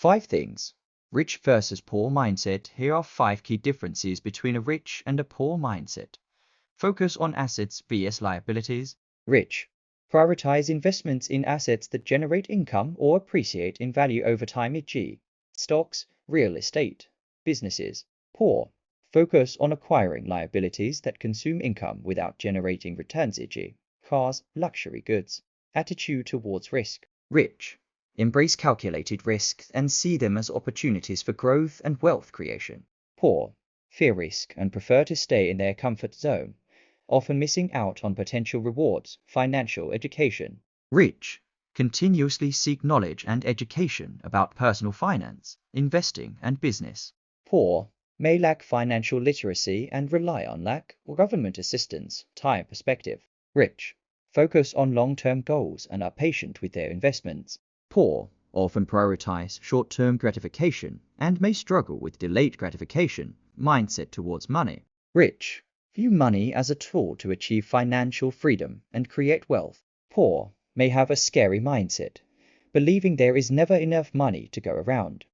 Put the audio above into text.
5 things. Rich versus poor mindset. Here are 5 key differences between a rich and a poor mindset. Focus on assets vs liabilities. Rich. Prioritize investments in assets that generate income or appreciate in value over time, e.g., stocks, real estate, businesses. Poor. Focus on acquiring liabilities that consume income without generating returns, e.g., cars, luxury goods. Attitude towards risk. Rich. Embrace calculated risks and see them as opportunities for growth and wealth creation. Poor. Fear risk and prefer to stay in their comfort zone, often missing out on potential rewards, financial education. Rich. Continuously seek knowledge and education about personal finance, investing, and business. Poor. May lack financial literacy and rely on lack or government assistance, time perspective. Rich. Focus on long-term goals and are patient with their investments. Poor. Often prioritize short-term gratification and may struggle with delayed gratification, mindset towards money. Rich. View money as a tool to achieve financial freedom and create wealth. Poor. May have a scary mindset, believing there is never enough money to go around.